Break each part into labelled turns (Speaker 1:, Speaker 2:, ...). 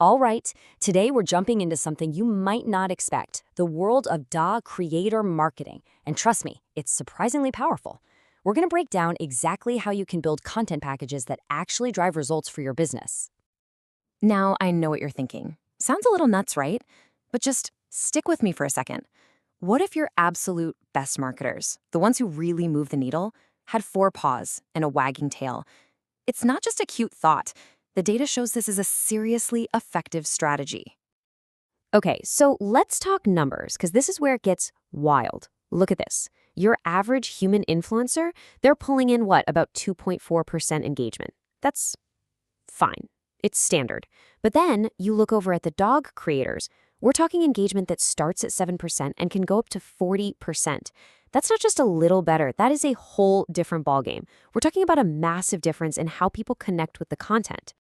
Speaker 1: All right, today we're jumping into something you might not expect, the world of DA creator marketing. And trust me, it's surprisingly powerful. We're going to break down exactly how you can build content packages that actually drive results for your business.
Speaker 2: Now, I know what you're thinking. Sounds a little nuts, right? But just stick with me for a second. What if your absolute best marketers, the ones who really move the needle, had four paws and a wagging tail? It's not just a cute thought. The data shows this is a seriously effective strategy.
Speaker 1: Okay, so let's talk numbers, because this is where it gets wild. Look at this. Your average human influencer, they're pulling in what, about 2.4% engagement. That's fine. It's standard. But then you look over at the dog creators. We're talking engagement that starts at 7% and can go up to 40%. That's not just a little better. That is a whole different ballgame. We're talking about a massive difference in how people connect with the content.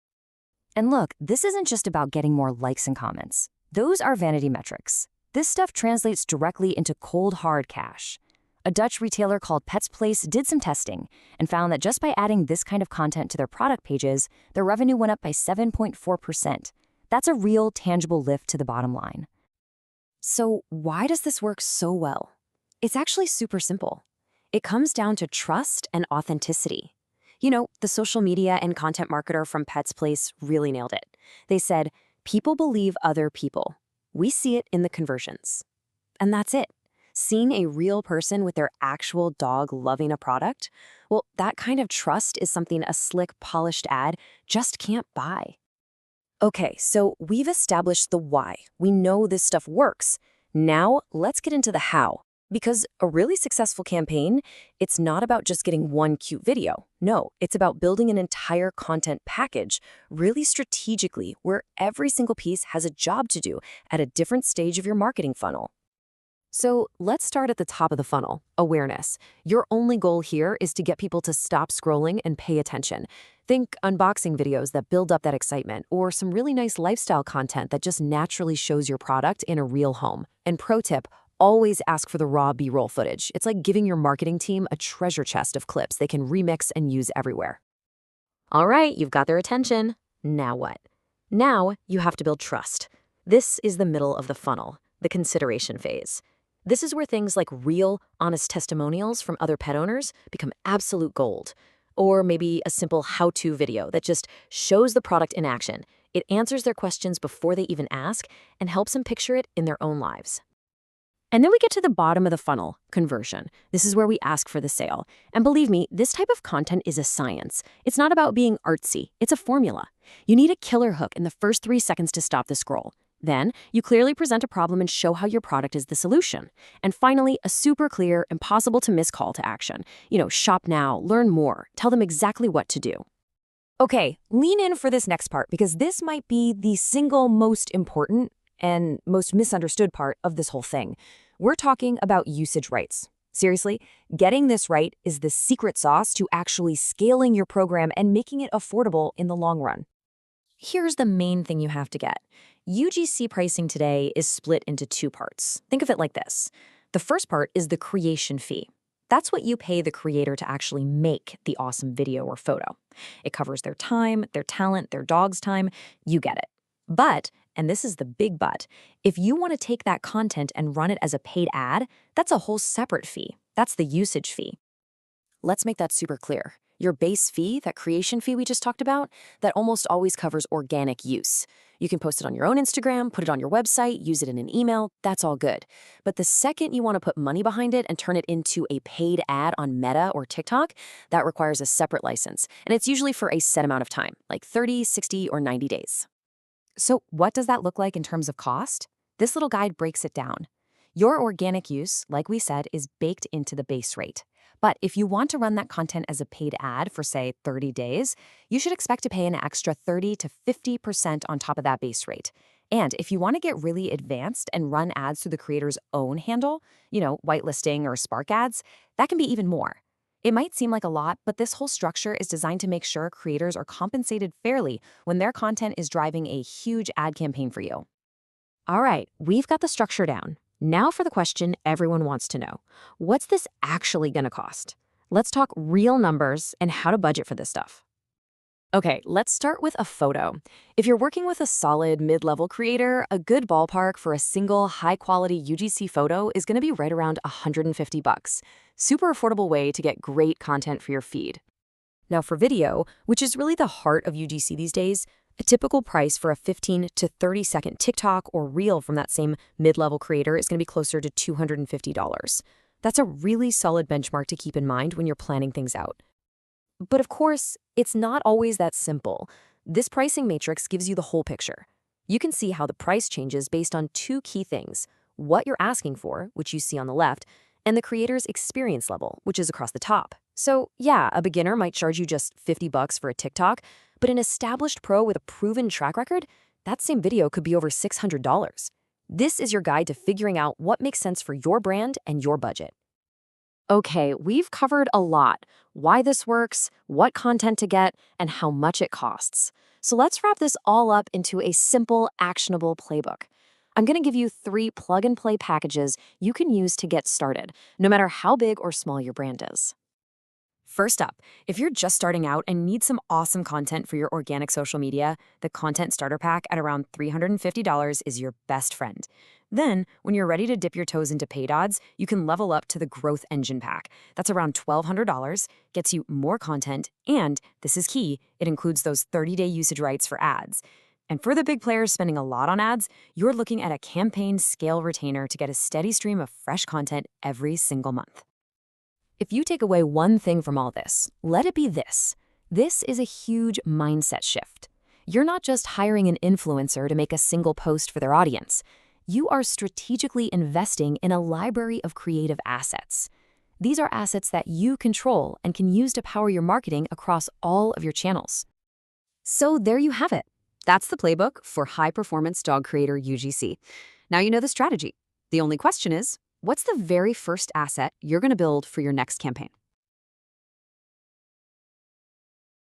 Speaker 3: And look, this isn't just about getting more likes and comments. Those are vanity metrics. This stuff translates directly into cold, hard cash. A Dutch retailer called Pets Place did some testing and found that just by adding this kind of content to their product pages, their revenue went up by 7.4%. That's a real, tangible lift to the bottom line. So why does this work so well? It's actually super simple. It comes down to trust and authenticity. You know, the social media and content marketer from Pets Place really nailed it. They said, people believe other people. We see it in the conversions. And that's it. Seeing a real person with their actual dog loving a product, well, that kind of trust is something a slick, polished ad just can't buy. Okay, so we've established the why. We know this stuff works. Now, let's get into the how. Because a really successful campaign, it's not about just getting one cute video. No, it's about building an entire content package, really strategically, where every single piece has a job to do at a different stage of your marketing funnel. So let's start at the top of the funnel, awareness. Your only goal here is to get people to stop scrolling and pay attention. Think unboxing videos that build up that excitement, or some really nice lifestyle content that just naturally shows your product in a real home. And pro tip, always ask for the raw B-roll footage. It's like giving your marketing team a treasure chest of clips they can remix and use everywhere. All right, you've got their attention. Now what? Now you have to build trust. This is the middle of the funnel, the consideration phase. This is where things like real, honest testimonials from other pet owners become absolute gold. Or maybe a simple how-to video that just shows the product in action. It answers their questions before they even ask and helps them picture it in their own lives. And then we get to the bottom of the funnel, conversion. This is where we ask for the sale. And believe me, this type of content is a science. It's not about being artsy. It's a formula. You need a killer hook in the first 3 seconds to stop the scroll. Then, you clearly present a problem and show how your product is the solution. And finally, a super clear, impossible to miss call to action. Shop now, learn more, tell them exactly what to do. Okay, lean in for this next part because this might be the single most important and most misunderstood part of this whole thing. We're talking about usage rights. Seriously, getting this right is the secret sauce to actually scaling your program and making it affordable in the long run. Here's the main thing you have to get. UGC pricing today is split into two parts. Think of it like this. The first part is the creation fee. That's what you pay the creator to actually make the awesome video or photo. It covers their time, their talent, their dog's time. You get it. But, and this is the big but, if you want to take that content and run it as a paid ad, that's a whole separate fee. That's the usage fee. Let's make that super clear. Your base fee, that creation fee we just talked about, that almost always covers organic use. You can post it on your own Instagram, put it on your website, use it in an email, that's all good. But the second you want to put money behind it and turn it into a paid ad on Meta or TikTok, that requires a separate license. And it's usually for a set amount of time, like 30, 60, or 90 days. So what does that look like in terms of cost? This little guide breaks it down. Your organic use, like we said, is baked into the base rate. But if you want to run that content as a paid ad for, say, 30 days, you should expect to pay an extra 30 to 50% on top of that base rate. And if you want to get really advanced and run ads through the creator's own handle, whitelisting or Spark ads, that can be even more. It might seem like a lot, but this whole structure is designed to make sure creators are compensated fairly when their content is driving a huge ad campaign for you. All right, we've got the structure down. Now for the question everyone wants to know. What's this actually going to cost? Let's talk real numbers and how to budget for this stuff.
Speaker 1: Okay, let's start with a photo. If you're working with a solid mid-level creator, a good ballpark for a single high-quality UGC photo is going to be right around $150. Super affordable way to get great content for your feed. Now for video, which is really the heart of UGC these days, a typical price for a 15 to 30-second TikTok or reel from that same mid-level creator is going to be closer to $250. That's a really solid benchmark to keep in mind when you're planning things out. But of course, it's not always that simple. This pricing matrix gives you the whole picture. You can see how the price changes based on two key things: what you're asking for, which you see on the left, and the creator's experience level, which is across the top. So yeah, a beginner might charge you just $50 for a TikTok, but an established pro with a proven track record, that same video could be over $600. This is your guide to figuring out what makes sense for your brand and your budget. Okay, we've covered a lot: why this works, what content to get, and how much it costs. So let's wrap this all up into a simple, actionable playbook. I'm going to give you 3 plug-and-play packages you can use to get started, no matter how big or small your brand is. First up, if you're just starting out and need some awesome content for your organic social media, the Content Starter Pack at around $350 is your best friend. Then, when you're ready to dip your toes into paid ads, you can level up to the Growth Engine Pack. That's around $1,200, gets you more content, and, this is key, it includes those 30-day usage rights for ads. And for the big players spending a lot on ads, you're looking at a campaign scale retainer to get a steady stream of fresh content every single month. If you take away one thing from all this, let it be this. This is a huge mindset shift. You're not just hiring an influencer to make a single post for their audience. You are strategically investing in a library of creative assets. These are assets that you control and can use to power your marketing across all of your channels. So there you have it. That's the playbook for high-performance dog creator UGC. Now you know the strategy. The only question is, what's the very first asset you're going to build for your next campaign?